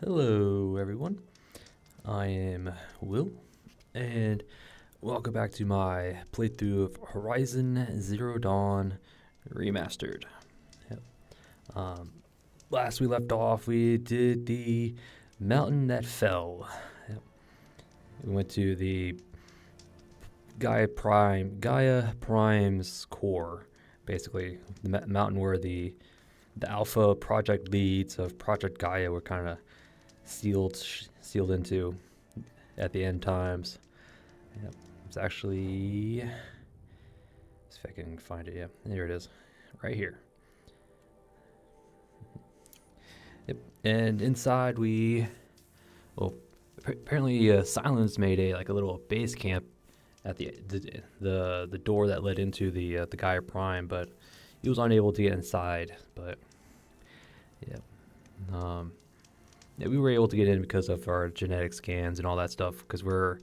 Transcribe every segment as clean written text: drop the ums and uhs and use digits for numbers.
Hello, everyone. I am Will, and welcome back to my playthrough of Horizon Zero Dawn Remastered. Yep. Um, Last we left off, we did the mountain that fell. Yep. We went to the Gaia Prime's core, basically the mountain where the alpha project leads of Project Gaia were kind of sealed into at the end times. Yep. It's actually, if I can find it, yeah, here it is, right here. Yep. And inside apparently Silence made a little base camp at the door that led into the Gaia Prime, but he was unable to get inside. But yeah, yeah, we were able to get in because of our genetic scans and all that stuff, because we're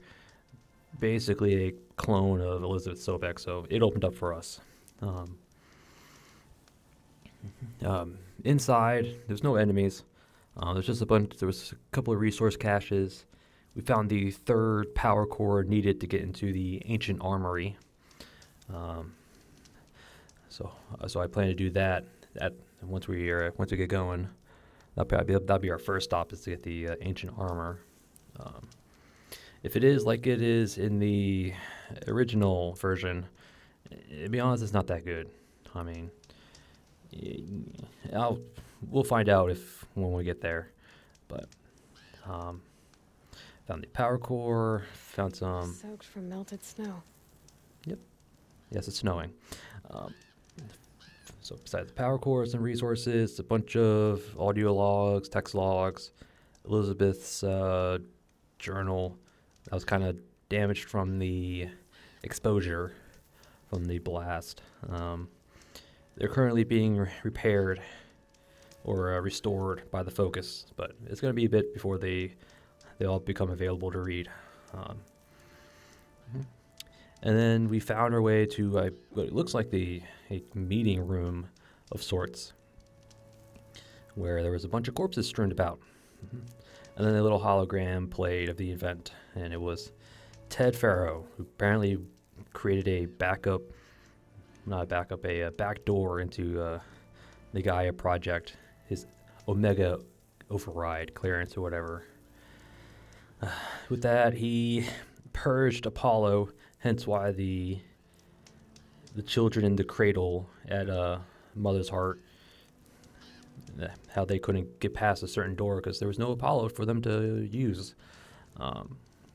basically a clone of Elizabeth Sobek, so it opened up for us. Inside, there's no enemies. There was a couple of resource caches. We found the third power core needed to get into the ancient armory. So I plan to do that once we get going. That'll be our first stop, is to get the ancient armor. If it is like it is in the original version, to be honest, it's not that good. I mean, we'll find out when we get there. But found the power core. Found some. Soaked from melted snow. Yep. Yes, it's snowing. So besides the power cores and resources, a bunch of audio logs, text logs, Elizabeth's journal that was kind of damaged from the exposure from the blast. They're currently being repaired or restored by the Focus, but it's going to be a bit before they all become available to read. And then we found our way to what it looks like a meeting room of sorts, where there was a bunch of corpses strewn about. And then a little hologram played of the event, and it was Ted Farrow, who apparently created a back door into the Gaia project, his Omega override clearance or whatever. With that, he purged Apollo, hence why the children in the cradle at Mother's Heart, how they couldn't get past a certain door because there was no Apollo for them to use.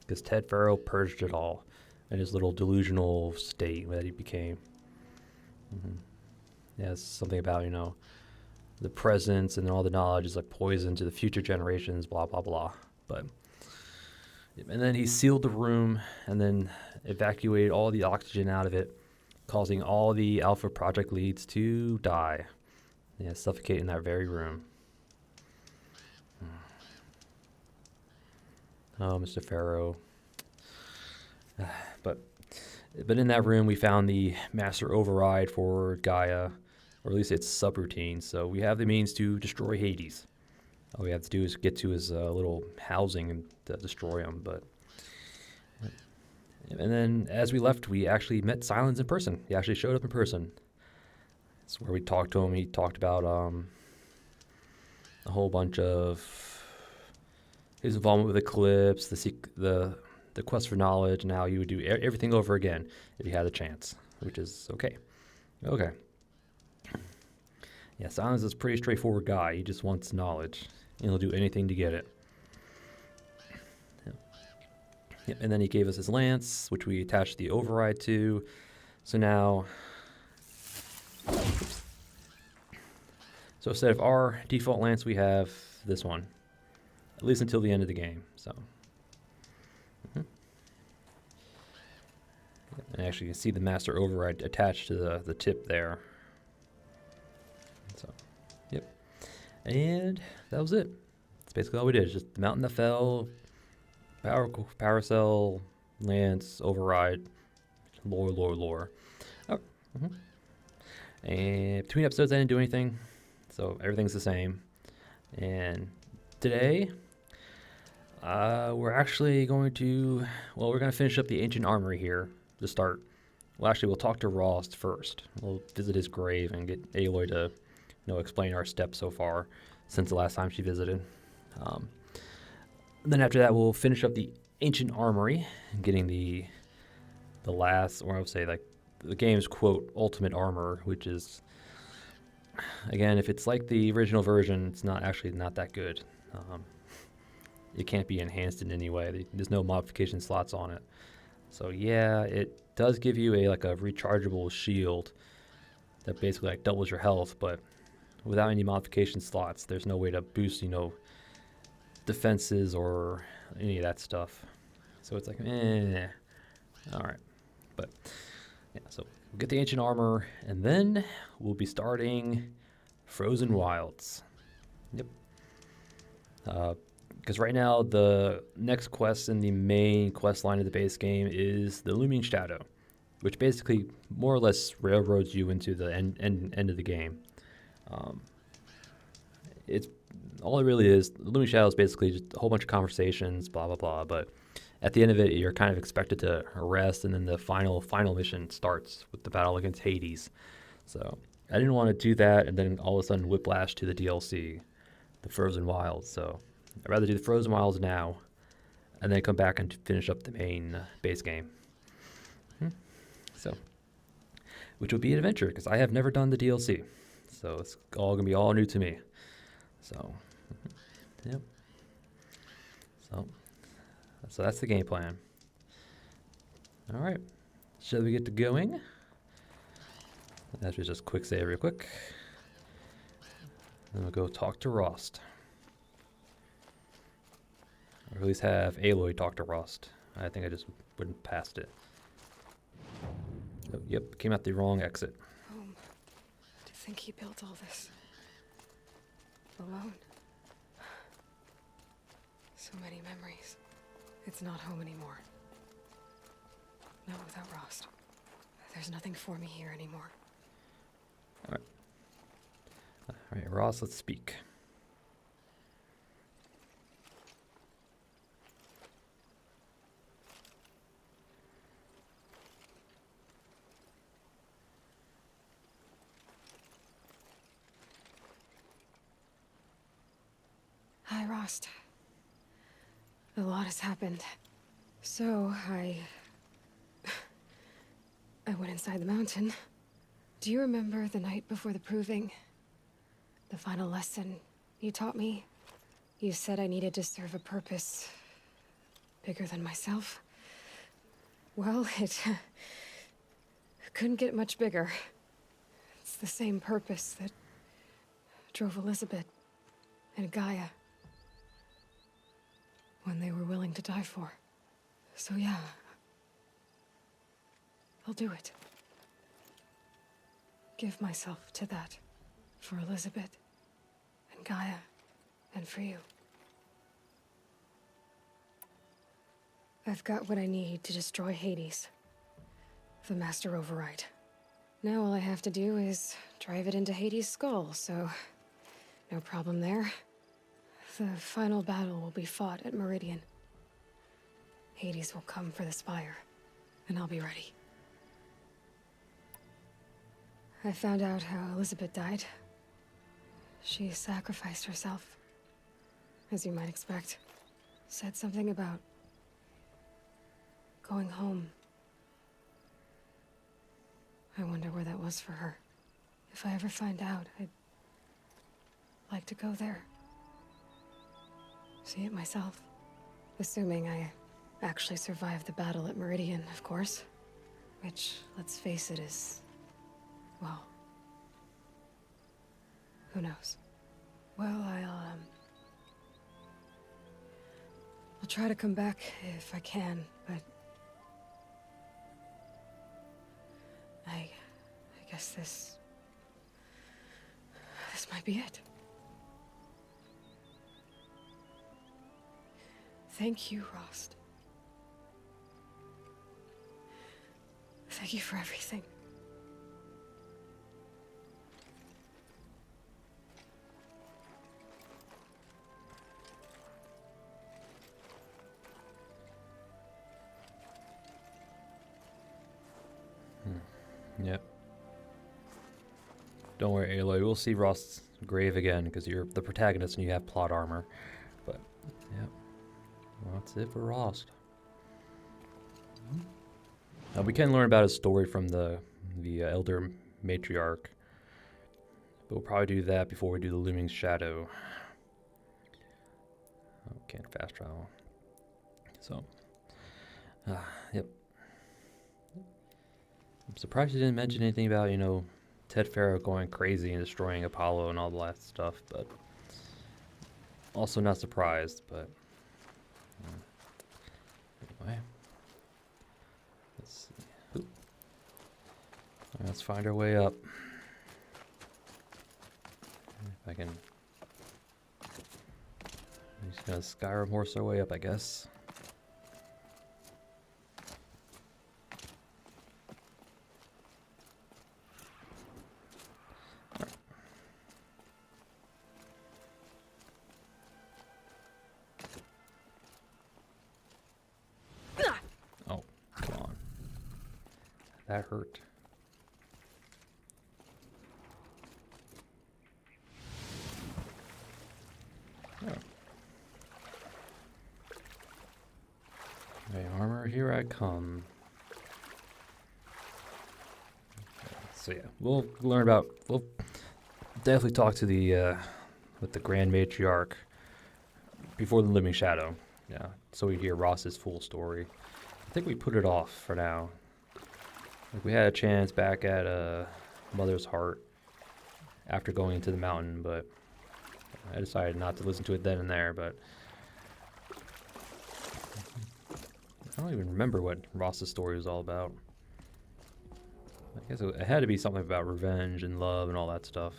Because Ted Farrow purged it all in his little delusional state that he became. Yeah, it's something about, the presence and all the knowledge is like poison to the future generations, blah, blah, blah. And then he sealed the room and then evacuated all the oxygen out of it, causing all the Alpha Project leads to die. Yeah, suffocate in that very room. Oh, Mr. Farrow. But in that room, we found the master override for Gaia, or at least its subroutine. So we have the means to destroy Hades. All we have to do is get to his little housing and destroy him. And then as we left, we actually met Silence in person. He actually showed up in person. That's where we talked to him. He talked about a whole bunch of his involvement with Eclipse, the quest for knowledge, and how he would do everything over again if he had a chance, which is okay. Okay. Yeah, Silence is a pretty straightforward guy. He just wants knowledge, and he'll do anything to get it. Yep. And then he gave us his lance, which we attached the override to. So now, so instead of our default lance, we have this one, at least until the end of the game. So, and actually, you can see the master override attached to the tip there. So, yep. And that was it. That's basically all we did. Just the mountain that fell, power cell, lance, override, lore. Oh, And between episodes, I didn't do anything, so everything's the same. And today, We're actually going to, well, we're going to finish up the ancient armory here to start. Well, actually, we'll talk to Rost first. We'll visit his grave and get Aloy to, explain our steps so far since the last time she visited. Then after that, we'll finish up the ancient armory, getting the last, or I would say like the game's quote ultimate armor, which is, again, if it's like the original version, it's not that good. It can't be enhanced in any way. There's no modification slots on it. So yeah, it does give you a rechargeable shield that basically like doubles your health, but without any modification slots, there's no way to boost, defenses or any of that stuff. So it's like, all right. But yeah, so we'll get the ancient armor, and then we'll be starting Frozen Wilds. Yep. Because right now the next quest in the main quest line of the base game is the Looming Shadow, which basically more or less railroads you into the end of the game. It's all it really is. The Looming Shadow is basically just a whole bunch of conversations, blah blah blah. But at the end of it, you're kind of expected to rest, and then the final mission starts with the battle against Hades. So I didn't want to do that, and then all of a sudden whiplash to the DLC, the Frozen Wilds. So I'd rather do the Frozen Wilds now, and then come back and finish up the main base game. So, which would be an adventure, because I have never done the DLC. So it's all going to be all new to me. So, yep. So that's the game plan. All right. Shall we get to going? That's just quick save real quick. Then we'll go talk to Rost. Or at least have Aloy talk to Rost. I think I just went past it. Oh, yep, came out the wrong exit. Home. To think he built all this alone. So many memories. It's not home anymore. Not without Rost. There's nothing for me here anymore. All right, Rost, let's speak. Hi, Rost. A lot has happened. So, I went inside the mountain. Do you remember the night before the proving? The final lesson you taught me? You said I needed to serve a purpose bigger than myself. Well, it couldn't get much bigger. It's the same purpose that drove Elizabeth and Gaia when they were willing to die for. So yeah, I'll do it. Give myself to that. For Elizabeth, and Gaia, and for you. I've got what I need to destroy Hades. The Master Override. Now all I have to do is drive it into Hades' skull, so no problem there. The final battle will be fought at Meridian. Hades will come for the Spire, and I'll be ready. I found out how Elizabeth died. She sacrificed herself, as you might expect. Said something about going home. I wonder where that was for her. If I ever find out, I'd like to go there. See it myself. Assuming I actually survived the battle at Meridian, of course. Which, let's face it, is... well... who knows? Well, I'll try to come back if I can, but... I guess this might be it. Thank you, Rost. Thank you for everything. Don't worry, Aloy. We'll see Rost's grave again because you're the protagonist and you have plot armor. But, yeah. Well, that's it for Rost. We can learn about his story from the Elder Matriarch. But we'll probably do that before we do the Looming Shadow. Oh, can't fast travel. So, yep. I'm surprised you didn't mention anything about, you know, Ted Faro going crazy and destroying Apollo and all that stuff, but also not surprised, but anyway. Let's see. Oop. All right, let's find our way up. If I can. I'm just gonna Skyrim horse our way up, I guess. Oh, come on. That hurt. Oh. Okay, armor, here I come. So yeah, we'll learn about. We'll definitely talk to the with the Grand Matriarch before the Living Shadow. Yeah, so we hear Ross's full story. I think we put it off for now. Like we had a chance back at Mother's Heart after going into the mountain, but I decided not to listen to it then and there. But I don't even remember what Ross's story was all about. I guess it had to be something about revenge and love and all that stuff.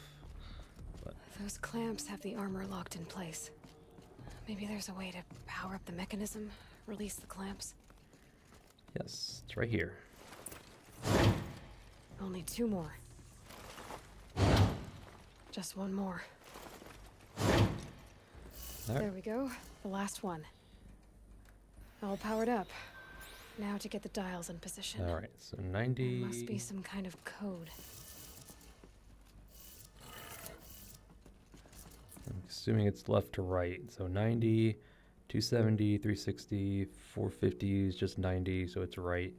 But Those clamps have the armor locked in place. Maybe there's a way to power up the mechanism, release the clamps. yes, it's right here. Only 2 more. Just 1 more. All right. There we go. The last one. All powered up. Now to get the dials in position. All right, so 90. There must be some kind of code. I'm assuming it's left to right. So 90, 270, 360, 450 is just 90, so it's right.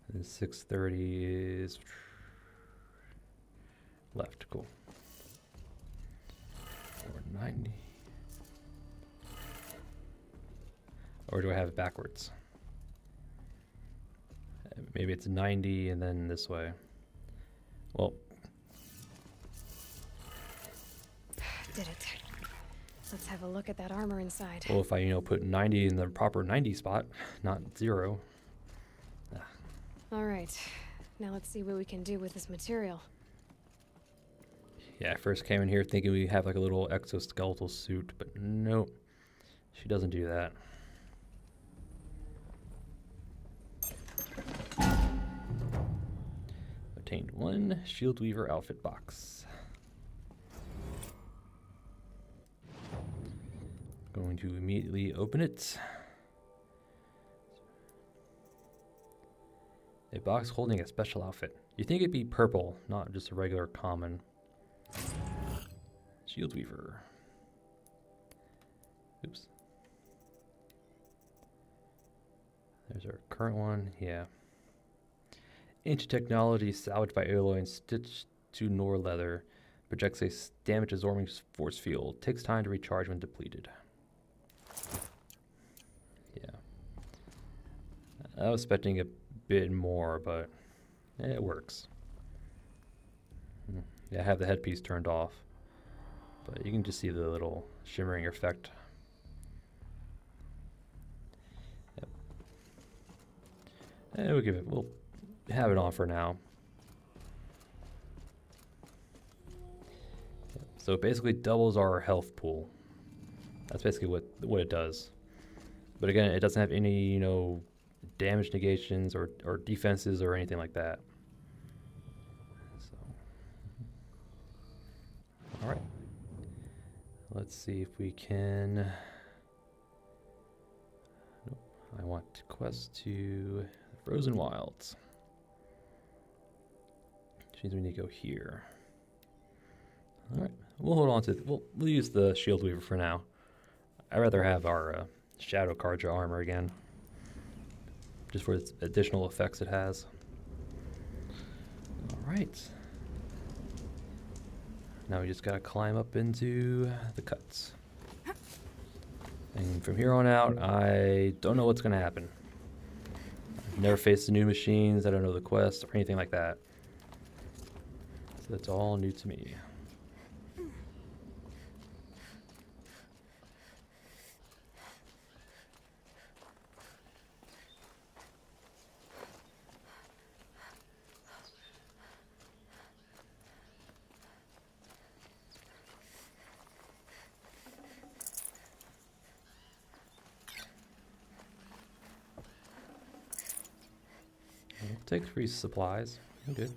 And then 630 is left. Cool. 490. Or do I have it backwards? Maybe it's 90 and then this way. Well, Did it. Let's have a look at that armor inside. if I, put 90 in the proper 90 spot, not 0. All right. Now let's see what we can do with this material. Yeah, I first came in here thinking we have like a little exoskeletal suit, but nope. She doesn't do that. Obtained 1 Shield Weaver outfit box. Going to immediately open it. A box holding a special outfit. You'd think it'd be purple, not just a regular common. Shield Weaver. Oops. There's our current one, yeah. Ancient technology salvaged by Aloy and stitched to Nor leather. Projects a damage absorbing force field. Takes time to recharge when depleted. Yeah. I was expecting a bit more, but it works. Yeah, I have the headpiece turned off, but you can just see the little shimmering effect. Yep. And we'll have it on for now. Yep. So it basically doubles our health pool. That's basically what it does. But again, it doesn't have any, damage negations or defenses or anything like that. So, all right. Let's see if we can. Nope. I want to quest to Frozen Wilds. Which means we need to go here. All right, we'll hold on to. We'll use the shield weaver for now. I'd rather have our shadow Karja armor again, just for its additional effects it has. All right. Now we just gotta climb up into the cuts. And from here on out, I don't know what's gonna happen. I've never faced the new machines. I don't know the quests or anything like that. So that's all new to me. I'll take 3 supplies. I'm good.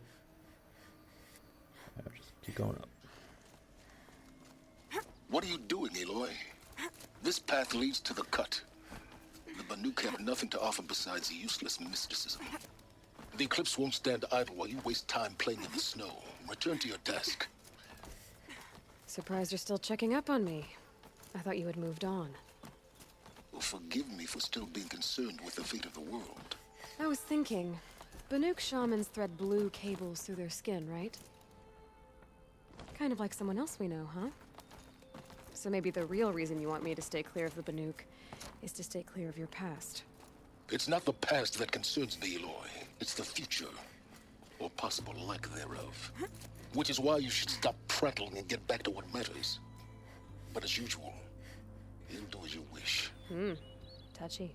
I'll just keep going up. What are you doing, Aloy? This path leads to the cut. The Banuk have nothing to offer besides useless mysticism. The Eclipse won't stand idle while you waste time playing in the snow. Return to your task. Surprised you're still checking up on me. I thought you had moved on. Well, forgive me for still being concerned with the fate of the world. I was thinking, Banuk shamans thread blue cables through their skin, right? Kind of like someone else we know, huh? So maybe the real reason you want me to stay clear of the Banuk is to stay clear of your past. It's not the past that concerns me, Aloy. It's the future. Or possible lack thereof. Which is why you should stop prattling and get back to what matters. But as usual, you'll do as you wish. Touchy.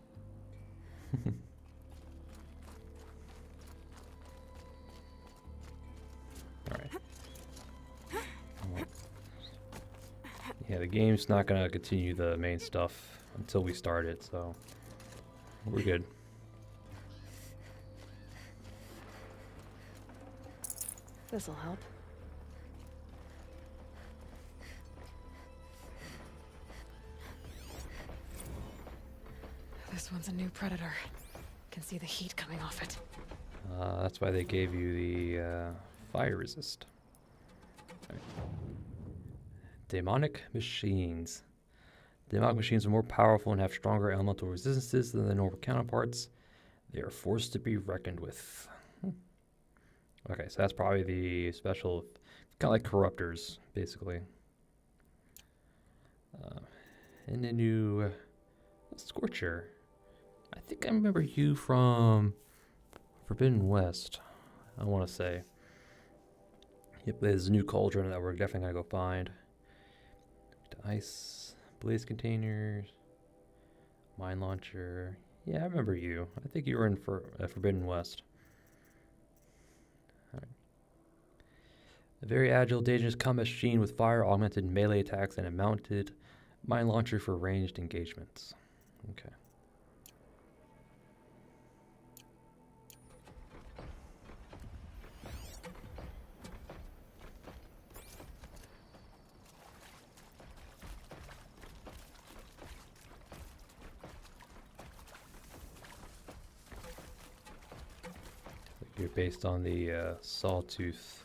Alright. Well, yeah, the game's not gonna continue the main stuff until we start it, so we're good. This'll help. This one's a new predator. Can see the heat coming off it. That's why they gave you the fire resist. Okay. Demonic machines. Demonic machines are more powerful and have stronger elemental resistances than their normal counterparts. They are forced to be reckoned with. Okay, so that's probably the special, kind of like corruptors, basically. And the new Scorcher. I think I remember you from Forbidden West, I want to say. Yep, there's a new cauldron that we're definitely going to go find. Ice, blaze containers, mine launcher. Yeah, I remember you. I think you were in Forbidden West. All right. A very agile, dangerous combat machine with fire, augmented melee attacks, and a mounted mine launcher for ranged engagements. Okay. You're based on the sawtooth.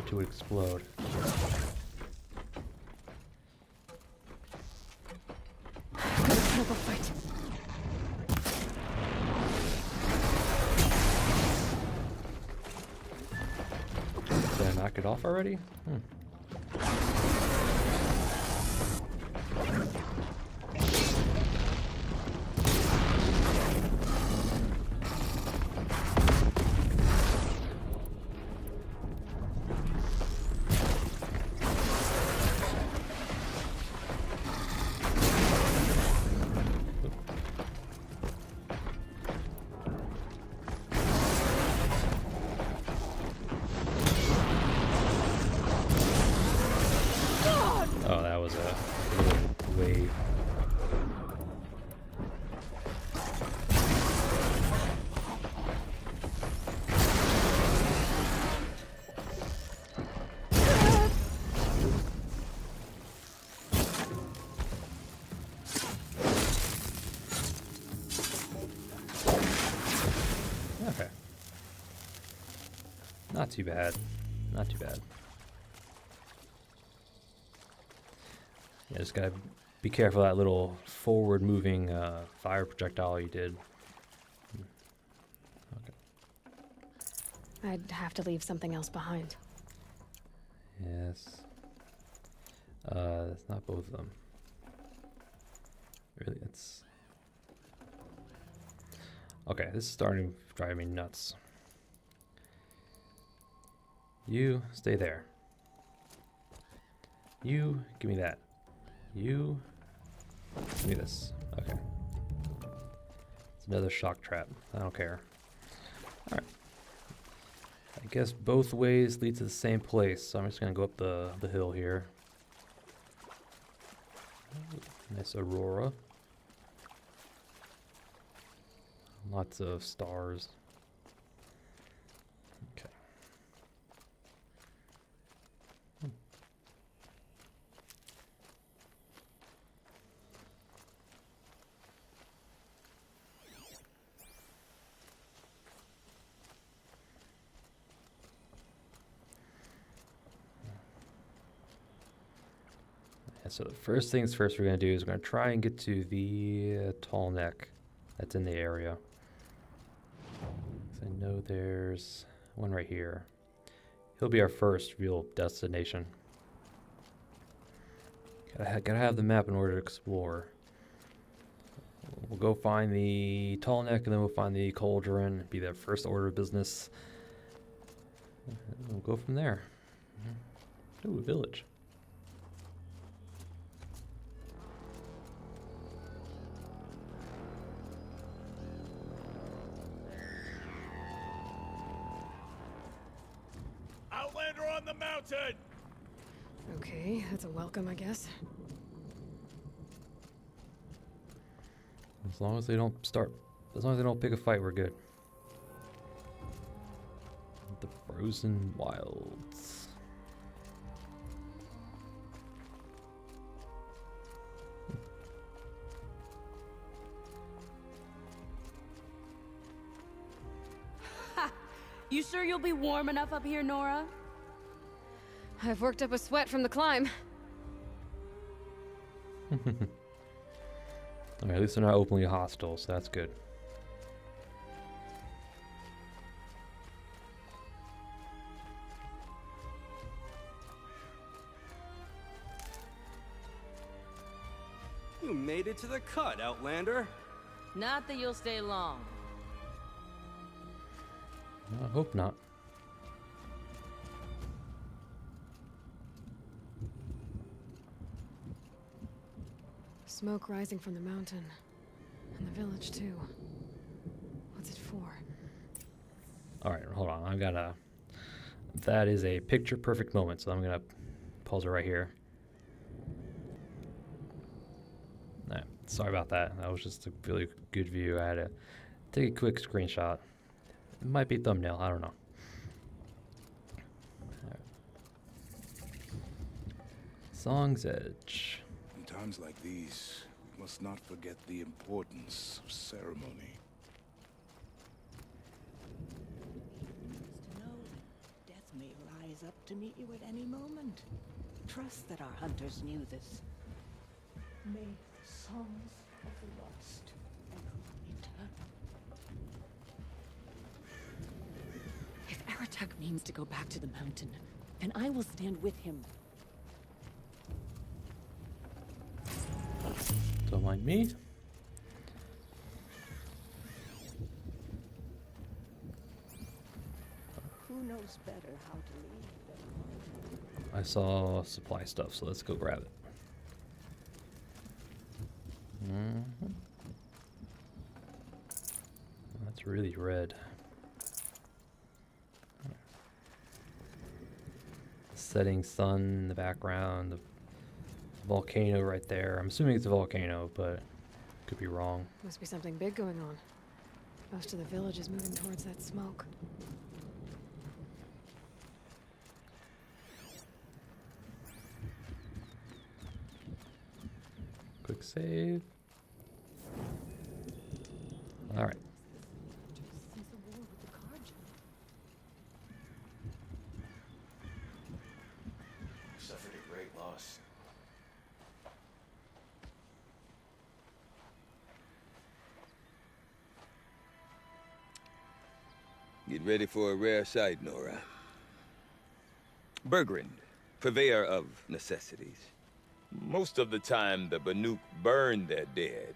To explode. Cannibal fight. Did I knock it off already? Not too bad. Not too bad. Yeah, just gotta be careful of that little forward-moving fire projectile you did. Okay. I'd have to leave something else behind. Yes. That's not both of them. Really, it's... Okay, this is starting to drive me nuts. You, stay there. You, give me that. You, give me this. Okay. It's another shock trap. I don't care. Alright. I guess both ways lead to the same place, so I'm just gonna go up the hill here. Nice aurora. Lots of stars. Okay. So the first things first we're going to do is we're going to try and get to the tall neck that's in the area. I know there's one right here. He'll be our first real destination. Gotta have the map in order to explore. We'll go find the tall neck and then we'll find the cauldron. Be their first order of business. We'll go from there. Ooh, a village. On the mountain! Okay, that's a welcome, I guess. As long as they don't pick a fight, we're good. The frozen wilds. Ha! You sure you'll be warm enough up here, Nora? I've worked up a sweat from the climb. Alright, at least they're not openly hostile, so that's good. You made it to the cut, Outlander. Not that you'll stay long. I hope not. Smoke rising from the mountain. And the village, too. What's it for? Alright, hold on. I've got a... That is a picture-perfect moment, so I'm going to pause it right here. Nah, sorry about that. That was just a really good view. I had to take a quick screenshot. It might be a thumbnail. I don't know. Right. Song's Edge. In times like these, we must not forget the importance of ceremony. To know that death may rise up to meet you at any moment. Trust that our hunters knew this. May the songs of the lost echo eternal. If Aratak means to go back to the mountain, then I will stand with him. Don't mind me. Who knows better how to lead than I saw supply stuff, so let's go grab it. That's really red. Setting sun in the background, the volcano right there. I'm assuming it's a volcano, but could be wrong. Must be something big going on. Most of the village is moving towards that smoke. Quick save. All right. since the war with the Carja. lost. Get ready for a rare sight, Nora. Bergrand, purveyor of necessities. Most of the time, the Banuk burn their dead.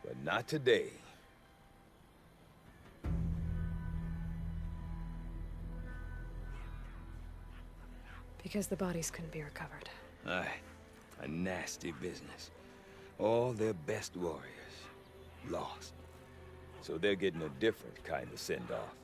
But not today. Because the bodies couldn't be recovered. Aye, a nasty business. All their best warriors lost. So they're getting a different kind of send-off.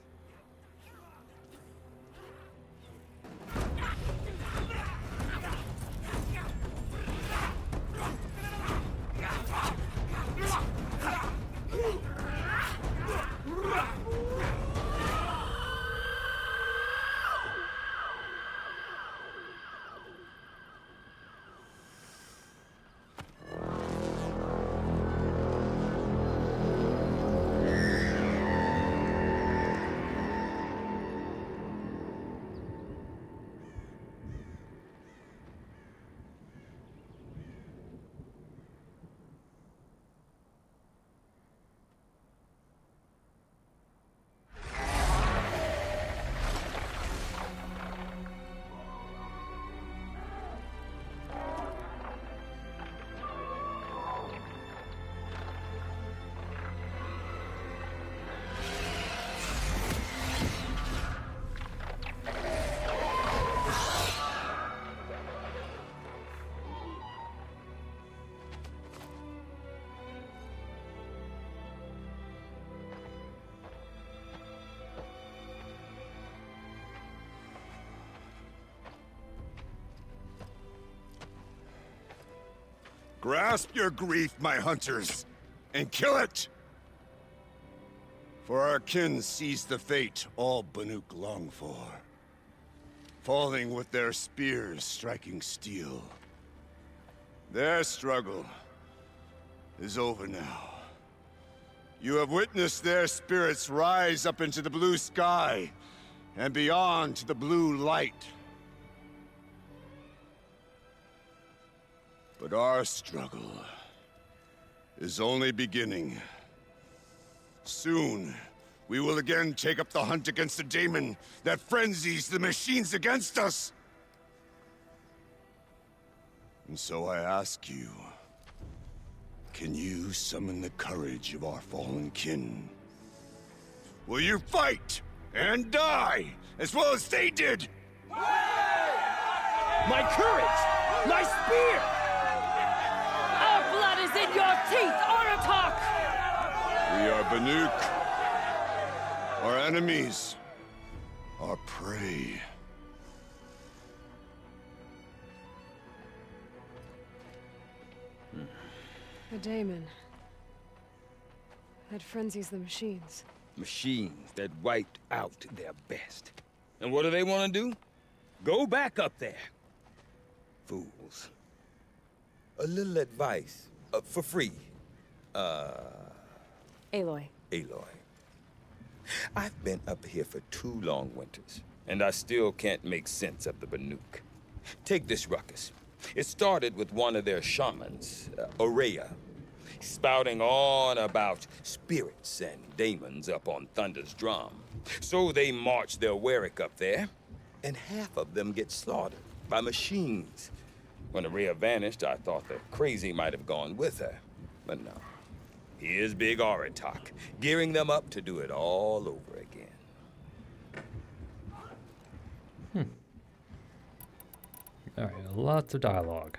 Grasp your grief, my hunters, and kill it! For our kin sees the fate all Banuk long for. Falling with their spears striking steel. Their struggle is over now. You have witnessed their spirits rise up into the blue sky, and beyond to the blue light. But our struggle is only beginning. Soon, we will again take up the hunt against the daemon that frenzies the machines against us. And so I ask you, can you summon the courage of our fallen kin? Will you fight and die as well as they did? My courage! My spear! Our blood is in your teeth, Aratak! We are Banuk. Our enemies. Our prey. The daemon. That frenzies the machines. Machines that wiped out their best. And what do they want to do? Go back up there. Fools. A little advice. For free. Aloy. Aloy. I've been up here for 2 long winters, and I still can't make sense of the Banuk. Take this ruckus. It started with one of their shamans, Aurea, spouting on about spirits and daemons up on Thunder's drum. So they march their Warwick up there, and half of them get slaughtered by machines. When Aurea vanished, I thought the crazy might have gone with her, but no. Here's Big Aratak, gearing them up to do it all over again. Alright, lots of dialogue.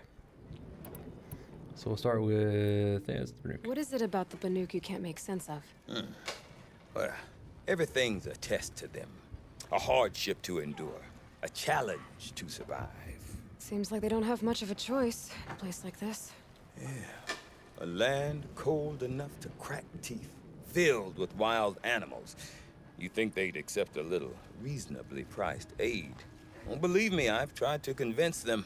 So we'll start with... What is it about the Banuk you can't make sense of? Well, everything's a test to them. A hardship to endure. A challenge to survive. Seems like they don't have much of a choice in a place like this. Yeah. A land cold enough to crack teeth, filled with wild animals. You think they'd accept a little reasonably priced aid. Don't believe me, I've tried to convince them.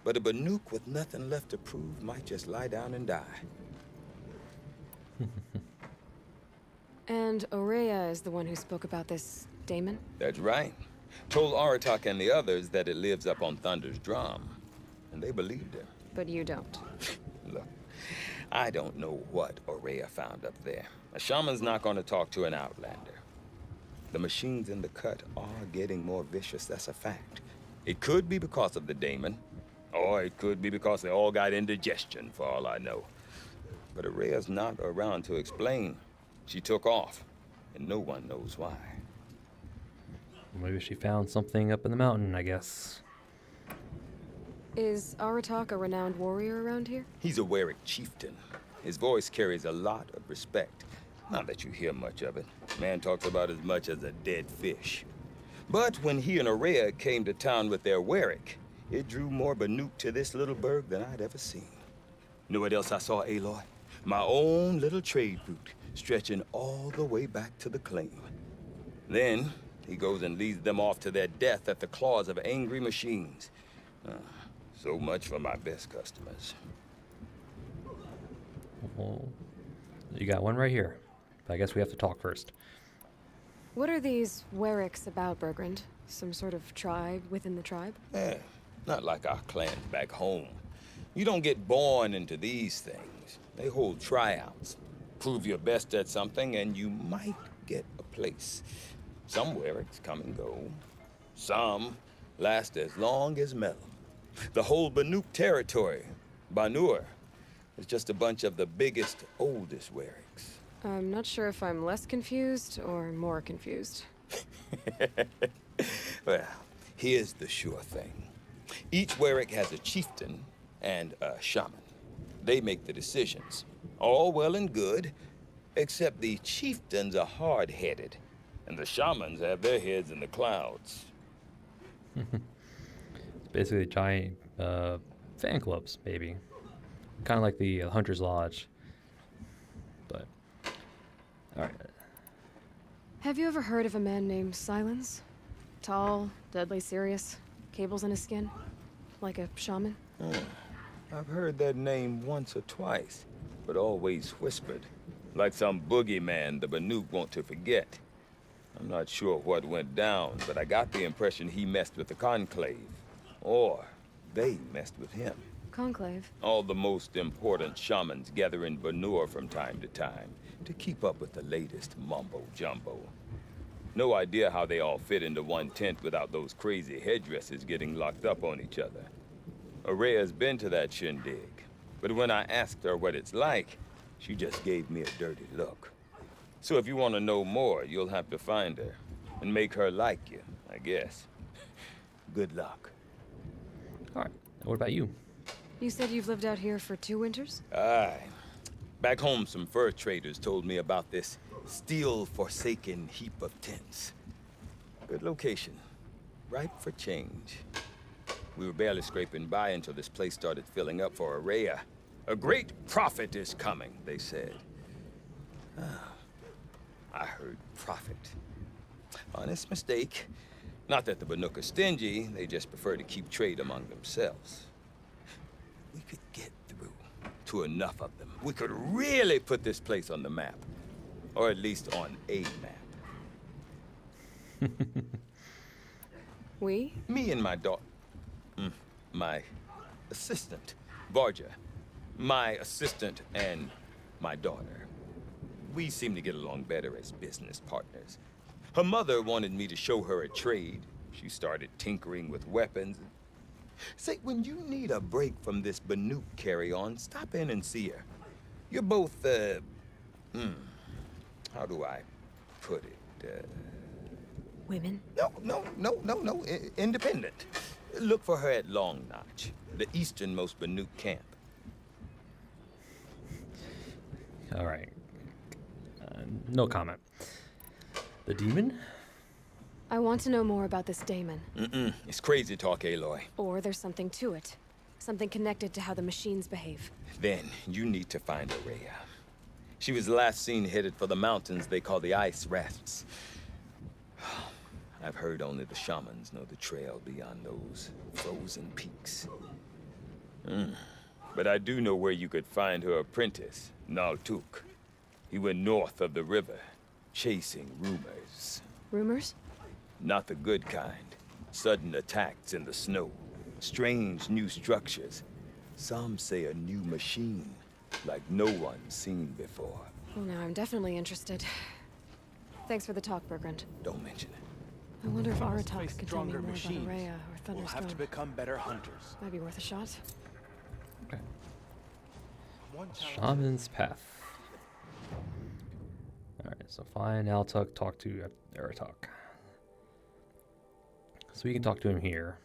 But a Banuk with nothing left to prove might just lie down and die. And Aurea is the one who spoke about this daemon? That's right. Told Aratak and the others that it lives up on Thunder's drum. and they believed him. But you don't. Look, I don't know what Aurea found up there. A shaman's not going to talk to an outlander. The machines in the cut are getting more vicious, that's a fact. It could be because of the daemon, or it could be because they all got indigestion, for all I know. But Aurea's not around to explain. She took off, and no one knows why. Maybe she found something up in the mountain, I guess. Is Aratak a renowned warrior around here? He's a Werik chieftain. His voice carries a lot of respect. Not that you hear much of it. Man talks about as much as a dead fish. But when he and Aurea came to town with their Werik, it drew more Banuk to this little burg than I'd ever seen. You know what else I saw, Aloy? My own little trade route, stretching all the way back to the claim. Then, he goes and leads them off to their death at the claws of angry machines. So much for my best customers. Well, you got one right here. But I guess we have to talk first. What are these Weriks about, Bergrand? Some sort of tribe within the tribe? Not like our clans back home. You don't get born into these things. They hold tryouts. Prove your best at something and you might get a place. Some Weriks come and go. Some last as long as Melum. The whole Banuk territory, Banur, is just a bunch of the biggest, oldest Weriks. I'm not sure if I'm less confused or more confused. Well, here's the sure thing. Each Werik has a chieftain and a shaman. They make the decisions. All well and good, except the chieftains are hard-headed, and the shamans have their heads in the clouds. It's basically giant fan clubs, maybe. Kind of like the Hunter's Lodge. But, alright. Have you ever heard of a man named Silence? Tall, deadly serious, cables in his skin, like a shaman? I've heard that name once or twice, but always whispered. Like some boogeyman the Banuk want to forget. I'm not sure what went down, but I got the impression he messed with the Conclave. Or they messed with him. Conclave? All the most important shamans gather in Banur from time to time to keep up with the latest mumbo-jumbo. No idea how they all fit into one tent without those crazy headdresses getting locked up on each other. Aurea's been to that shindig, but when I asked her what it's like, she just gave me a dirty look. So if you want to know more, you'll have to find her and make her like you, I guess. Good luck. Alright, what about you? You said you've lived out here for 2 winters? Aye. Back home, some fur traders told me about this steel-forsaken heap of tents. Good location. Ripe for change. We were barely scraping by until this place started filling up for Aurea. A great prophet is coming, they said. I heard prophet. Honest mistake. Not that the Banuk are stingy, they just prefer to keep trade among themselves. We could get through to enough of them. We could really put this place on the map. Or at least on a map. We? Me and my daughter. My assistant, Varja. My assistant and my daughter. We seem to get along better as business partners. Her mother wanted me to show her a trade. She started tinkering with weapons. Say, when you need a break from this Banuk carry-on, stop in and see her. You're both, how do I put it? Women? No. Independent. Look for her at Long Notch, the easternmost Banuk camp. Alright. No comment. The demon? I want to know more about this daemon. It's crazy talk, Aloy. Or there's something to it. Something connected to how the machines behave. Then you need to find Aurea. She was last seen headed for the mountains they call the Ice Rafts. I've heard only the shamans know the trail beyond those frozen peaks. But I do know where you could find her apprentice, Naltuk. He went north of the river, chasing rumors. Rumors? Not the good kind. Sudden attacks in the snow. Strange new structures. Some say a new machine, like no one's seen before. Well, now I'm definitely interested. Thanks for the talk, Bergrand. Don't mention it. I wonder if Face Aratak could tell me more about machines. Araya or We'll Thunderstone. have to become better hunters. Might be worth a shot. Okay. One Shaman's Path. Alright, so find Altuk, talk to Aratak. So we can talk to him here.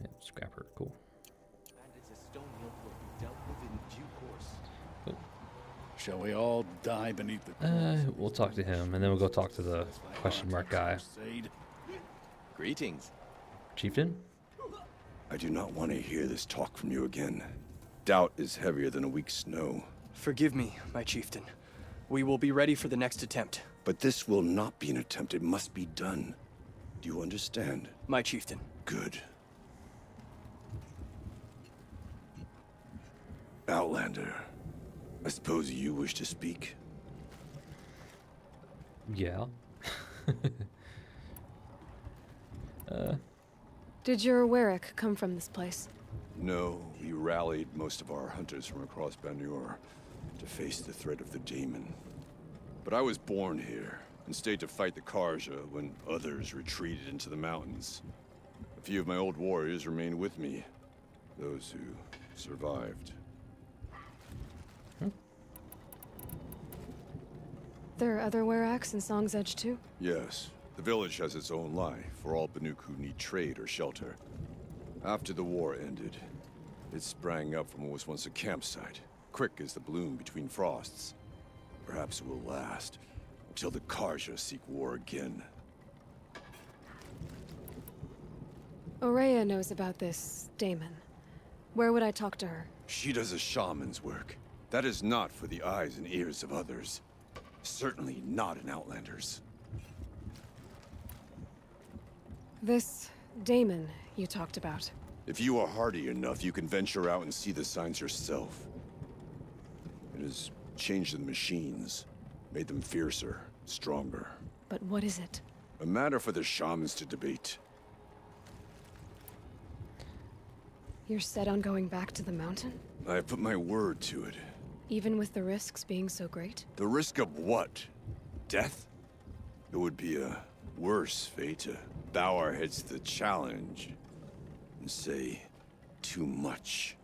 Yep, Scrapper, cool. bandits at Stonehill will be dealt with in due course. Cool. Shall we all die beneath the We'll talk to him, and then we'll go talk to the question mark guy. crusade? Greetings. Chieftain? I do not want to hear this talk from you again. Doubt is heavier than a week's snow. Forgive me, my chieftain. We will be ready for the next attempt. But this will not be an attempt. It must be done. Do you understand? My chieftain. Good. Outlander, I suppose you wish to speak? Yeah. Did your Warwick come from this place? No, we rallied most of our hunters from across Banur to face the threat of the Daemon. But I was born here and stayed to fight the Karja when others retreated into the mountains. A few of my old warriors remained with me, those who survived. There are other Warracks in Song's Edge too? Yes, the village has its own life for all Banuk who need trade or shelter. After the war ended, it sprang up from what was once a campsite, quick as the bloom between frosts. Perhaps it will last until the Karja seek war again. Araya knows about this Daemon. Where would I talk to her? She does a shaman's work. That is not for the eyes and ears of others. Certainly not an Outlander's. This Daemon you talked about. If you are hardy enough, you can venture out and see the signs yourself. It has changed the machines, made them fiercer, stronger. But what is it? A matter for the shamans to debate. You're set on going back to the mountain? I have put my word to it. Even with the risks being so great? The risk of what? Death? It would be a worse fate to bow our heads to the challenge and say too much.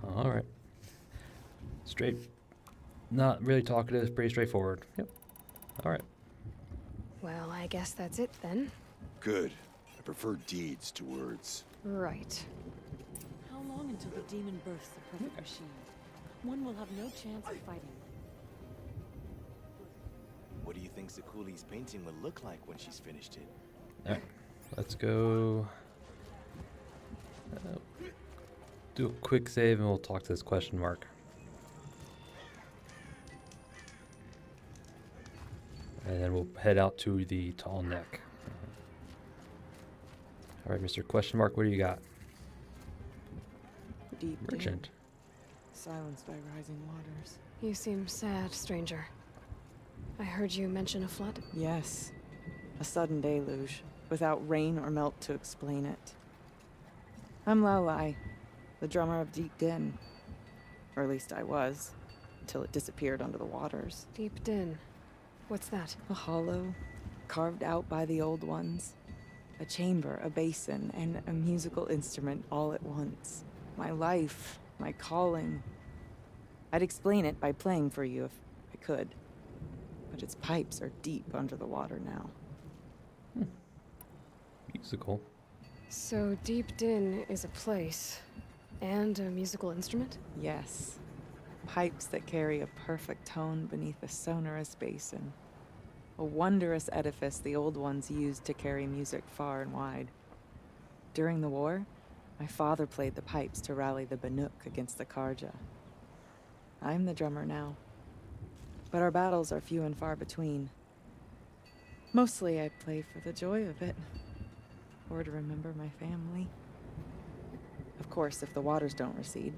Alright. Straight. Not really talkative, pretty straightforward. Yep. Alright. Well, I guess that's it then. Good. I prefer deeds to words. Right. How long until the demon births the perfect machine? One will have no chance of fighting. What do you think Zakuli's painting will look like when she's finished it? Alright. Let's go. Do a quick save and we'll talk to this question mark. And then we'll head out to the tall neck. Alright, Mr. Question Mark, what do you got? Deep Merchant. silenced by rising waters. You seem sad, stranger. I heard you mention a flood. Yes, a sudden deluge, without rain or melt to explain it. I'm Aloy, the drummer of Deep Din. Or at least I was, until it disappeared under the waters. Deep Din. What's that? A hollow, carved out by the old ones. A chamber, a basin, and a musical instrument all at once. My life, my calling. I'd explain it by playing for you if I could. But its pipes are deep under the water now. Musical. So Deep Din is a place and a musical instrument? Yes. Pipes that carry a perfect tone beneath a sonorous basin. A wondrous edifice the old ones used to carry music far and wide. During the war, my father played the pipes to rally the Banuk against the Karja. I'm the drummer now. But our battles are few and far between. Mostly I play for the joy of it. Or to remember my family. Of course, if the waters don't recede,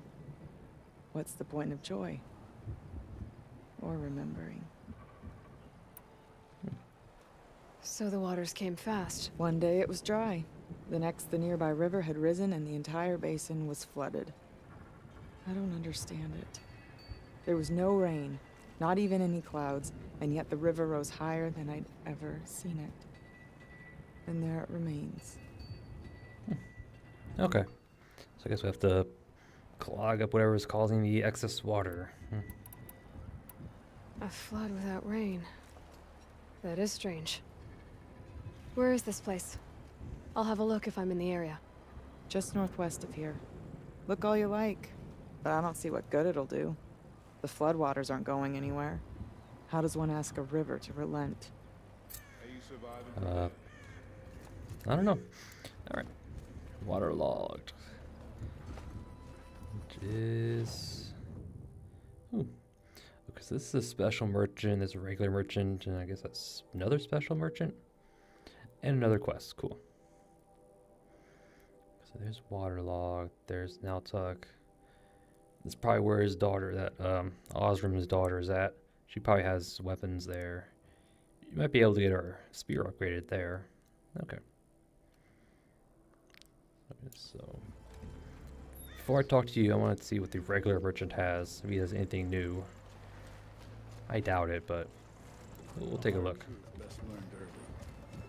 what's the point of joy? Or remembering? So the waters came fast. One day it was dry. The next, the nearby river had risen and the entire basin was flooded. I don't understand it. There was no rain, not even any clouds, and yet the river rose higher than I'd ever seen it. And there it remains. Okay. So I guess we have to clog up whatever is causing the excess water. A flood without rain. That is strange. Where is this place? I'll have a look if I'm in the area. Just northwest of here. Look all you like, but I don't see what good it'll do. The floodwaters aren't going anywhere. How does one ask a river to relent? I don't know. Alright. Waterlogged. Which is... Ooh. Because this is a special merchant, there's a regular merchant, and I guess that's another special merchant. And another quest. Cool. So there's waterlogged, there's Naltuck. This is probably where his daughter, that Osram's daughter is at. She probably has weapons there. You might be able to get her spear upgraded there. Okay. So, before I talk to you, I wanted to see what the regular merchant has, if he has anything new. I doubt it, but we'll take a look. Best learned early.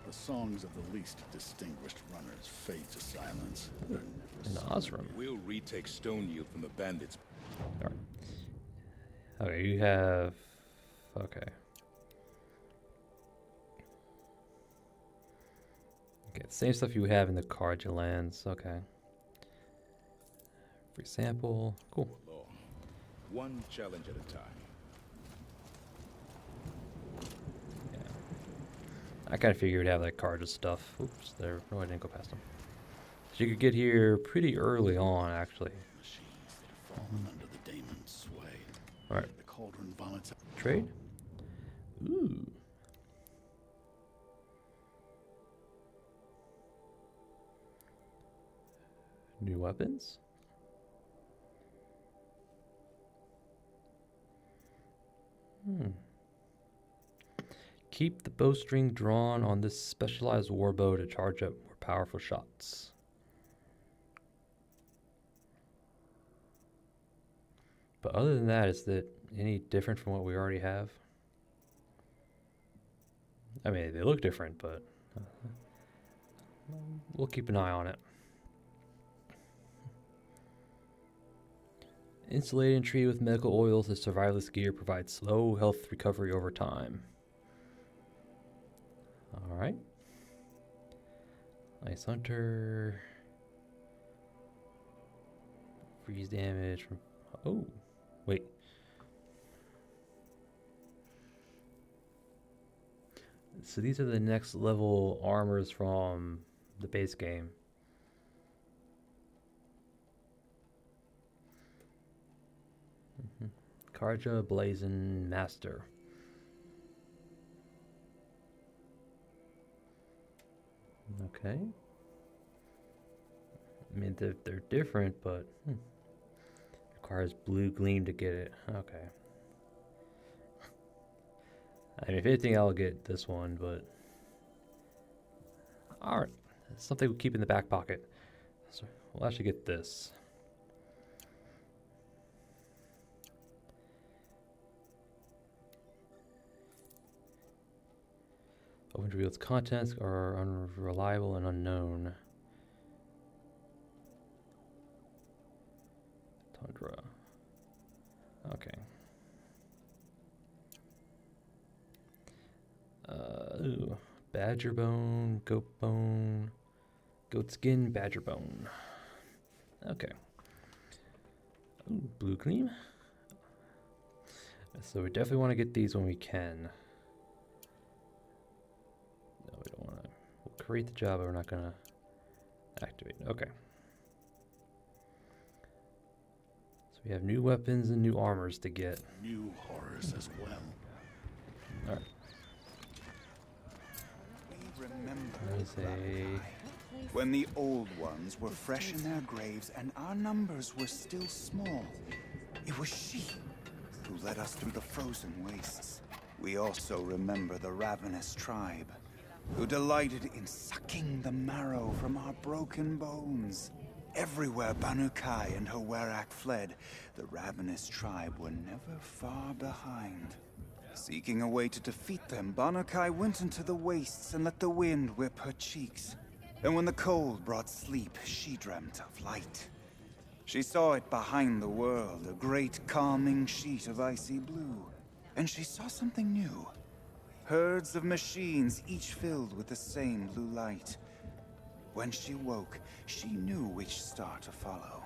The songs of the least distinguished runners fade to silence. And Osram. We'll retake Stone Yield from the bandits. Alright. Okay, you have... Okay. Okay, same stuff you have in the Carja lands. Okay. Free sample. Cool. One challenge at a time. Yeah. I kind of figured you'd have that Carja stuff. Oops, there. No, I didn't go past them. So you could get here pretty early on, actually. Machines that have fallen under the daemon's sway. Alright. The cauldron vomits. Trade? Ooh. New weapons? Keep the bowstring drawn on this specialized warbow to charge up more powerful shots. But other than that, is that any different from what we already have? I mean, they look different, but we'll keep an eye on it. Insulated tree with medical oils, this survivalist gear provides slow health recovery over time. Alright. Ice Hunter. Freeze damage from... Oh, wait. So these are the next level armors from the base game. Carja Blazon Master. Okay. I mean, they're different, but requires blue gleam to get it. Okay. I mean, if anything, I'll get this one, but... Alright. Something we'll keep in the back pocket. So we'll actually get this. Open to reveal its contents are unreliable and unknown. Tundra. Okay. Ooh. Badger bone, goat bone, goat skin, badger bone. Okay. Ooh, blue gleam. So we definitely want to get these when we can. No, we don't want to. We'll create the job, but we're not going to activate. Okay. So we have new weapons and new armors to get. New horrors as well. Alright. There's a... When the old ones were fresh in their graves and our numbers were still small, it was she who led us through the frozen wastes. We also remember the ravenous tribe, who delighted in sucking the marrow from our broken bones. Everywhere Banu Kai and her Werak fled, the ravenous tribe were never far behind. Seeking a way to defeat them, Banu Kai went into the wastes and let the wind whip her cheeks. And when the cold brought sleep, she dreamt of light. She saw it behind the world, a great calming sheet of icy blue. And she saw something new. Herds of machines, each filled with the same blue light. When she woke, she knew which star to follow.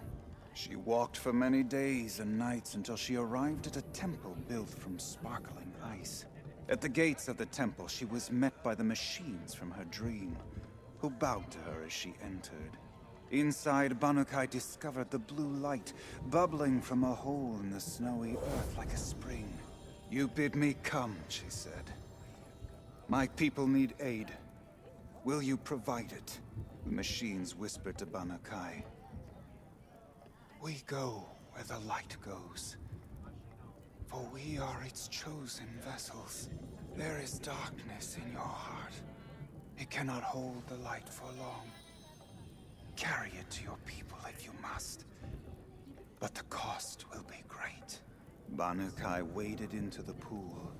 She walked for many days and nights until she arrived at a temple built from sparkling ice. At the gates of the temple, she was met by the machines from her dream, who bowed to her as she entered. Inside, Banu Kai discovered the blue light bubbling from a hole in the snowy earth like a spring. "You bid me come," she said. "My people need aid. Will you provide it?" The machines whispered to Banu Kai. "We go where the light goes, for we are its chosen vessels. There is darkness in your heart. It cannot hold the light for long. Carry it to your people if you must, but the cost will be great." Banu Kai waded into the pool.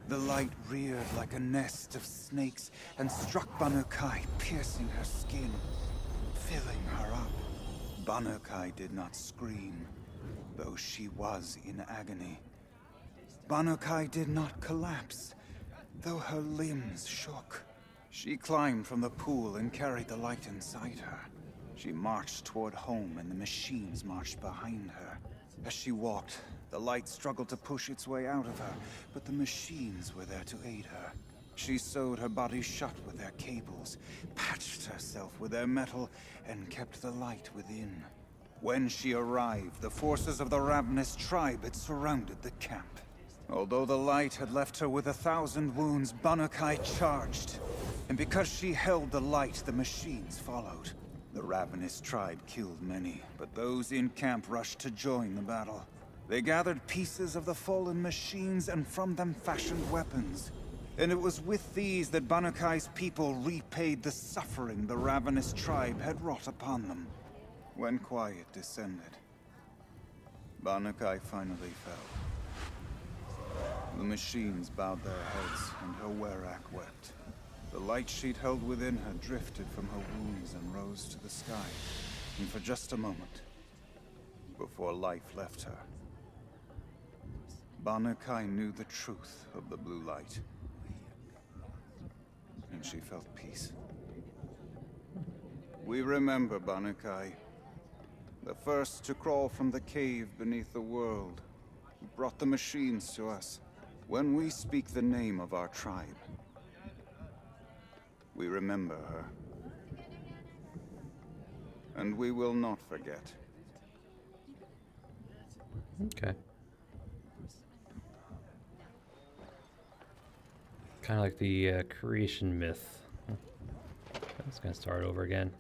The light reared like a nest of snakes and struck Banu Kai, piercing her skin, filling her up. Banu Kai did not scream, though she was in agony. Banu Kai did not collapse, though her limbs shook. She climbed from the pool and carried the light inside her. She marched toward home, and the machines marched behind her. As she walked, the light struggled to push its way out of her, but the machines were there to aid her. She sewed her body shut with their cables, patched herself with their metal, and kept the light within. When she arrived, the forces of the ravenous tribe had surrounded the camp. Although the light had left her with 1,000 wounds, Banu Kai charged. And because she held the light, the machines followed. The ravenous tribe killed many, but those in camp rushed to join the battle. They gathered pieces of the fallen machines and from them fashioned weapons. And it was with these that Banu Kai's people repaid the suffering the ravenous tribe had wrought upon them. When quiet descended, Banu Kai finally fell. The machines bowed their heads, and her Werak wept. The light she'd held within her drifted from her wounds and rose to the sky, and for just a moment, before life left her, Banu Kai knew the truth of the blue light, and she felt peace. We remember Banu Kai, the first to crawl from the cave beneath the world, who brought the machines to us. When we speak the name of our tribe, we remember her. And we will not forget. Okay. Kind of like the creation myth. That's gonna start over again.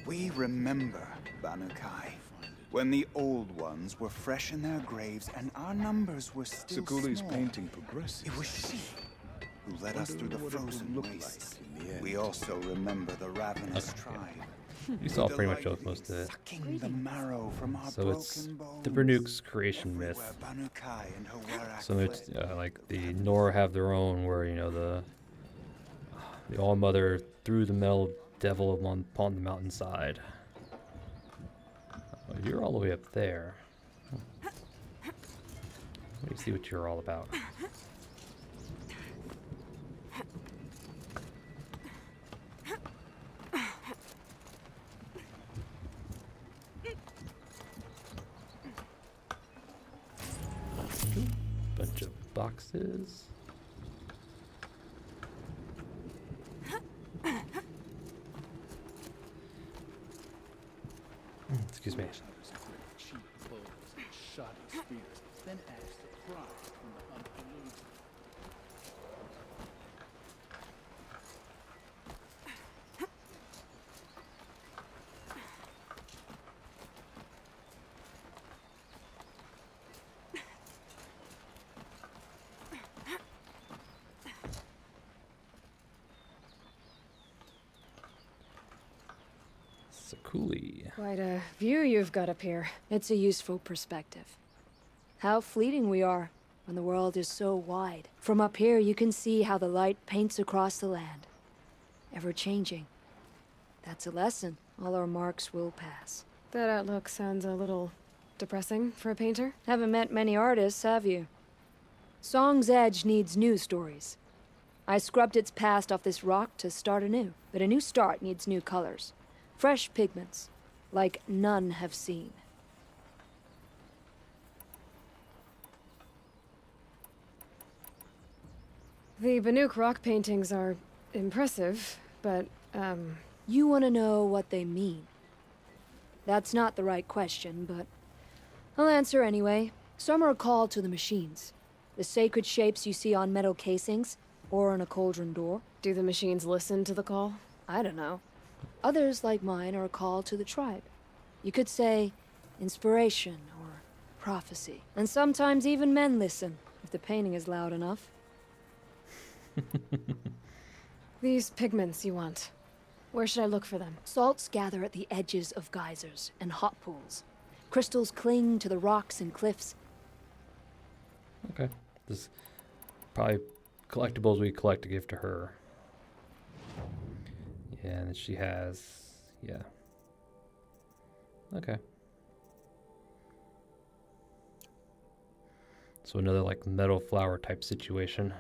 We remember Banu Kai, when the old ones were fresh in their graves and our numbers were still Sekuli's small. painting progresses. It was she who led us through the frozen wastes. We also remember the ravenous tribe. You saw pretty much most of it. Sucking the marrow from our So it's broken bones. the Bernuke's creation myth. Everywhere Banu Kai and her Werak So it's fled. like the Nora have their own, where the All Mother threw the metal devil upon the mountainside. Oh, you're all the way up there. Let me see what you're all about. Bunch of boxes. Excuse me. Cheap clothes and shoddy spears, then asked to cry when the hunt eludes them. Seculi. Quite a view you've got up here. It's a useful perspective. How fleeting we are when the world is so wide. From up here, you can see how the light paints across the land. Ever changing. That's a lesson. All our marks will pass. That outlook sounds a little depressing for a painter. Haven't met many artists, have you? Song's Edge needs new stories. I scrubbed its past off this rock to start anew. But a new start needs new colors. Fresh pigments, like none have seen. The Banuk rock paintings are impressive, but, You want to know what they mean. That's not the right question, but I'll answer anyway. Some are a call to the machines. The sacred shapes you see on metal casings, or on a cauldron door. Do the machines listen to the call? I don't know. Others, like mine, are a call to the tribe. You could say inspiration or prophecy. And sometimes even men listen, if the painting is loud enough. These pigments you want. Where should I look for them? Salts gather at the edges of geysers and hot pools. Crystals cling to the rocks and cliffs. Okay. This probably collectibles we collect to give to her. Yeah, and then she has... yeah. Okay. So another, like, metal flower type situation.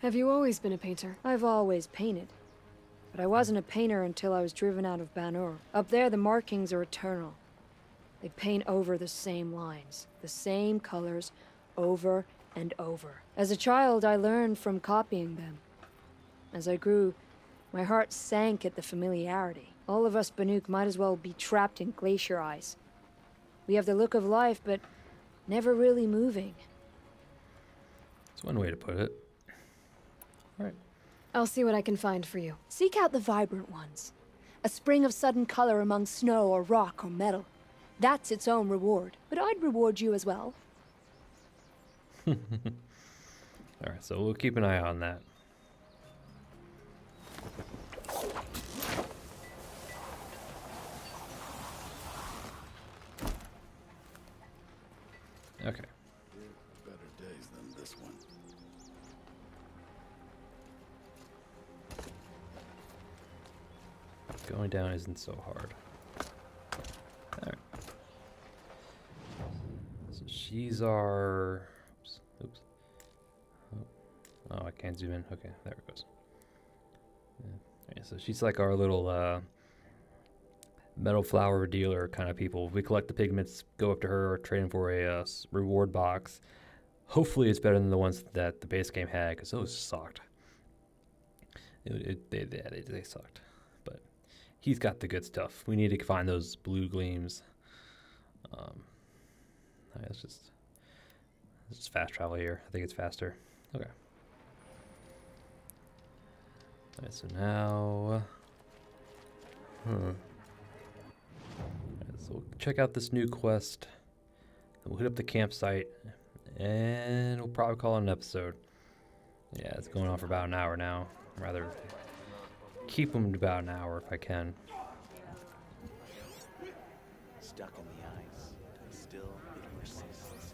Have you always been a painter? I've always painted. But I wasn't a painter until I was driven out of Banur. Up there, the markings are eternal. They paint over the same lines, the same colors, over and over. As a child, I learned from copying them. As I grew, my heart sank at the familiarity. All of us Banuk might as well be trapped in glacier ice. We have the look of life, but never really moving. That's one way to put it. All right. I'll see what I can find for you. Seek out the vibrant ones. A spring of sudden color among snow or rock or metal. That's its own reward. But I'd reward you as well. All right, so we'll keep an eye on that. Okay. Better days than this one. Going down isn't so hard. Alright. So she's our... Oops. Oops. Oh, I can't zoom in. Okay, there it goes. Yeah. Alright, so she's like our little metal flower dealer kind of people. We collect the pigments, go up to her, trade them for a reward box. Hopefully it's better than the ones that the base game had, because those sucked. They sucked. But he's got the good stuff. We need to find those blue gleams. Let's just fast travel here. I think it's faster. Okay. Alright, so now... Alright, so we'll check out this new quest. We'll hit up the campsite. And we'll probably call it an episode. Yeah, it's going on for about an hour now. I'd rather keep them to about an hour if I can. Stuck in the ice, still it persists.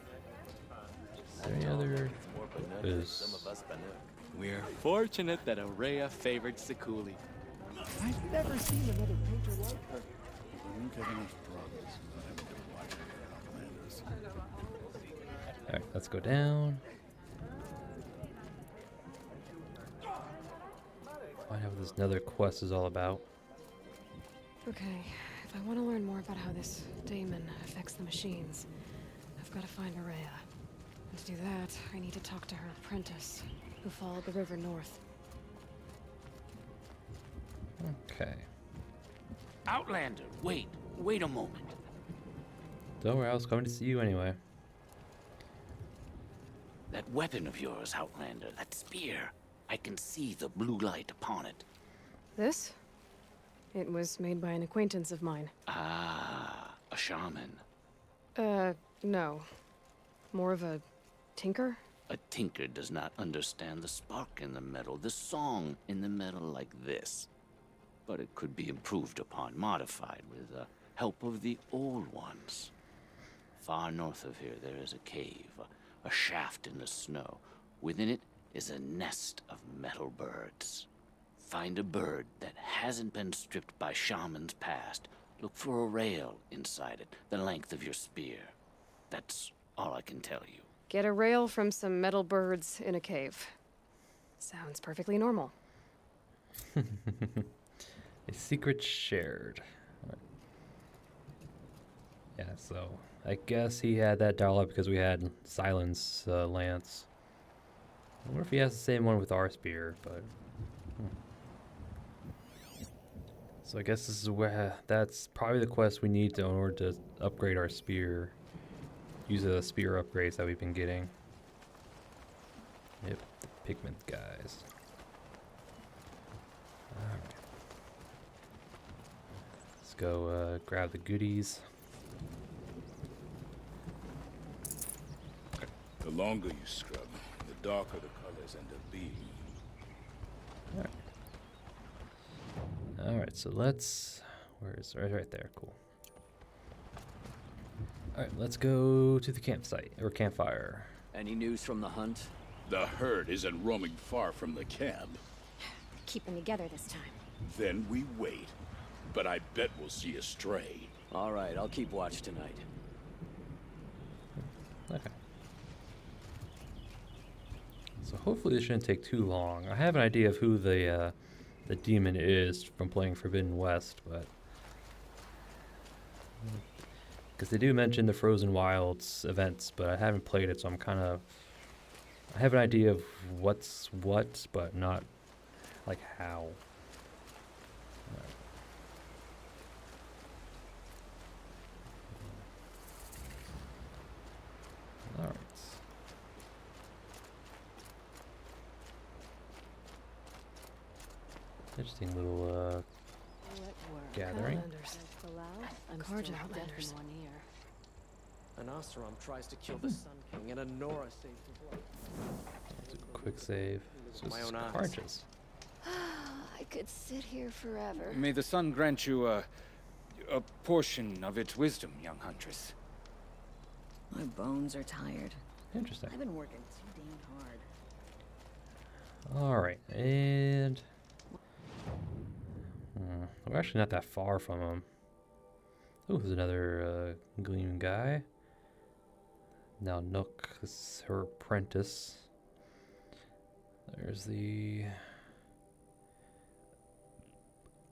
Is there any other... Some of us Banuk. We're fortunate that Aurea favored Seculi. I've never seen another painter like her. We don't get enough progress without having to watch their outlanders. Alright, let's go down. Find out what this nether quest is all about. Okay, if I want to learn more about how this daemon affects the machines, I've got to find Aurea. And to do that, I need to talk to her apprentice, who followed the river north. Okay. Outlander, wait a moment. Don't worry, I was coming to see you anyway. That weapon of yours, Outlander, that spear, I can see the blue light upon it. This? It was made by an acquaintance of mine. Ah, a shaman. No. More of a tinker? A tinker does not understand the spark in the metal, the song in the metal like this. but it could be improved upon, modified with the help of the old ones. Far north of here, there is a cave, a shaft in the snow. Within it is a nest of metal birds. Find a bird that hasn't been stripped by shamans past. Look for a rail inside it, the length of your spear. That's all I can tell you. Get a rail from some metal birds in a cave. Sounds perfectly normal. A secret shared. Alright. Yeah, so I guess he had that dial up because we had Silence Lance. I wonder if he has the same one with our spear, but... So I guess this is where... That's probably the quest we need in order to upgrade our spear. Use the spear upgrades that we've been getting. Yep, the pigment guys. Alright. Let's go grab the goodies. The longer you scrub, the darker the colors end up being. Alright, so let's... Where is it? Right there, cool. Alright, let's go to the campsite, or campfire. Any news from the hunt? The herd isn't roaming far from the camp. Keep them together this time. Then we wait. But I bet we'll see a stray. All right, I'll keep watch tonight. Okay. So hopefully this shouldn't take too long. I have an idea of who the demon is from playing Forbidden West, but... Because they do mention the Frozen Wilds events, but I haven't played it, so I'm kind of... I have an idea of what's what, but not, like, how. Alright. Interesting little, gathering. Carja Outlanders. An Oseram tries to kill the Sun King, and a Nora saves his life. Let's do a quick save. So My this is own eyes. Carja's. I could sit here forever. May the sun grant you a portion of its wisdom, young huntress. My bones are tired. Interesting. I've been working too dang hard. Alright, and... we're actually not that far from him. Oh, there's another gleam guy. Now Nook, this is her apprentice. There's the...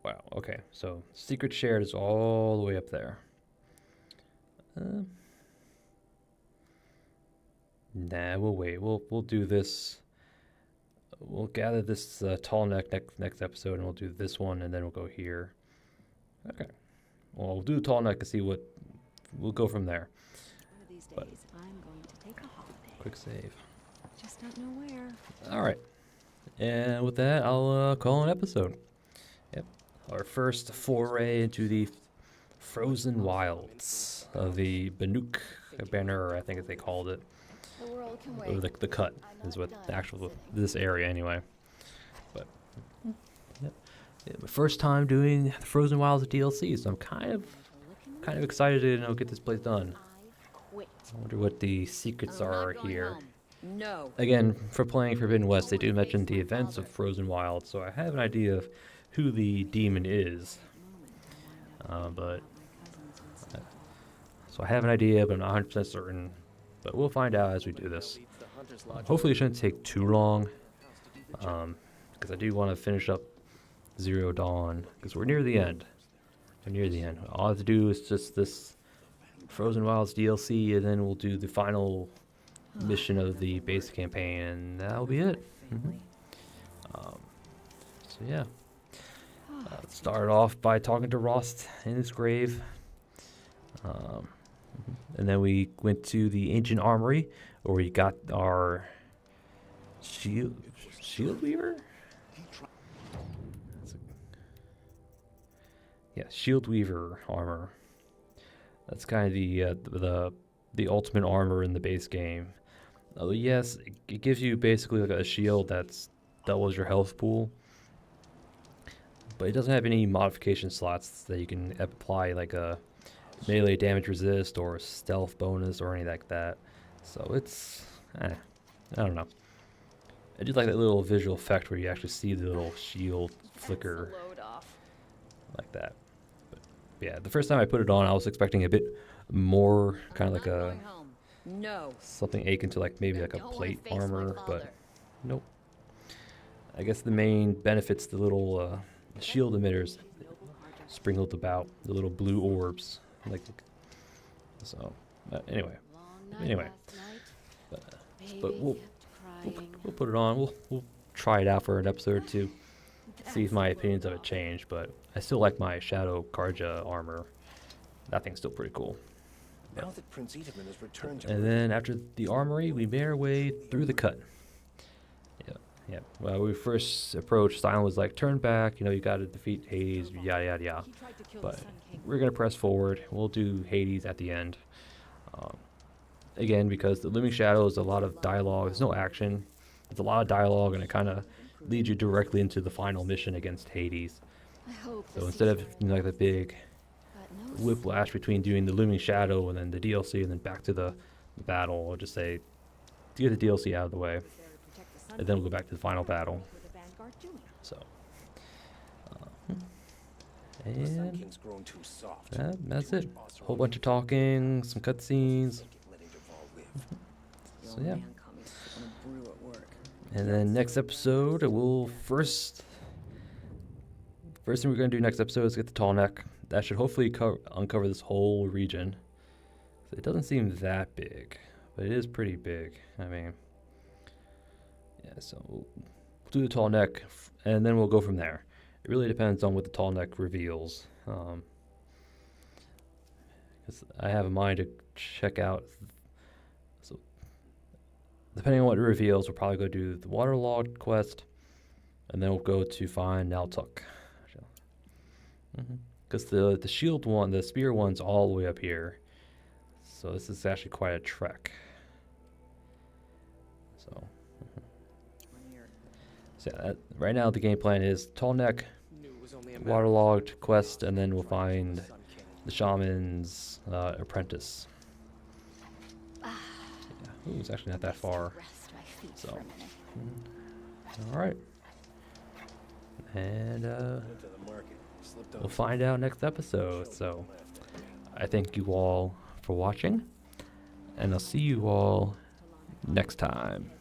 Wow, okay, so secret shared is all the way up there. Nah, we'll wait. We'll do this. We'll gather this tall neck next episode, and we'll do this one, and then we'll go here. Okay. Well, we'll do the tall neck and see what... We'll go from there. One of these days, But I'm going to take a holiday. quick save. Just don't know where. All right. And with that, I'll call an episode. Yep. Our first foray into the frozen wilds of the Banuk Banner, I think as they called it. The world can Or wait. the cut is what the actual, this area anyway. But, yep. Yeah, my first time doing the Frozen Wilds DLC, so I'm kind of excited to get this place done. I wonder what the secrets are here. No. Again, for playing Forbidden West, they do mention the events of Frozen Wilds, so I have an idea of who the demon is. So I have an idea, but I'm not 100% certain. But we'll find out as we do this. Hopefully it shouldn't take too long, because I do want to finish up Zero Dawn, because we're near the end. We're near the end. All I have to do is just this Frozen Wilds DLC, and then we'll do the final mission of the base campaign, and that'll be it. So yeah. Started off by talking to Rost in his grave. And then we went to the ancient armory, where we got our shield weaver. Yeah, shield weaver armor. That's kind of the ultimate armor in the base game. Yes, it gives you basically like a shield that's doubles your health pool. but it doesn't have any modification slots that you can apply, like a melee damage resist or stealth bonus or anything like that. So it's, I don't know. I do like that little visual effect where you actually see the little shield flicker like that. But yeah, the first time I put it on, I was expecting a bit more kind of like a something akin to like maybe like a plate armor, but nope. I guess the main benefit's the little shield emitters sprinkled about, the little blue orbs, like so. Anyway, but we'll put it on. We'll try it out for an episode or two, see if my opinions of it change. But I still like my Shadow Karja armor. That thing's still pretty cool. Now that Prince Edelman has returned to And then after the armory, we made our way through the cut. Yeah. Well, we first approached, Silent was like, turn back, you got to defeat Hades, yada, yada, yada. But we're going to press forward. We'll do Hades at the end. Again, because the Looming Shadow is a lot of dialogue. There's no action. It's a lot of dialogue, and it kind of leads you directly into the final mission against Hades. So instead of like the big whiplash between doing the Looming Shadow and then the DLC and then back to the battle, I'll just say, to get the DLC out of the way. And then we'll go back to the final battle. So, and that's it. A whole bunch of talking, some cutscenes. So yeah. And then next episode, we'll first thing we're gonna do next episode is get the tall neck. That should hopefully uncover this whole region. It doesn't seem that big, but it is pretty big. I mean. So we'll do the tall neck, and then we'll go from there. It really depends on what the tall neck reveals. Because I have a mind to check out. So depending on what it reveals, we'll probably go do the waterlogged quest, and then we'll go to find Naltuk. Because the shield one, the spear one's all the way up here. So this is actually quite a trek. So. Yeah, right now the game plan is tall neck, waterlogged quest, and then we'll find the shaman's apprentice. Yeah. Ooh, it's actually not that far. So, all right, and we'll find out next episode. So, I thank you all for watching, and I'll see you all next time.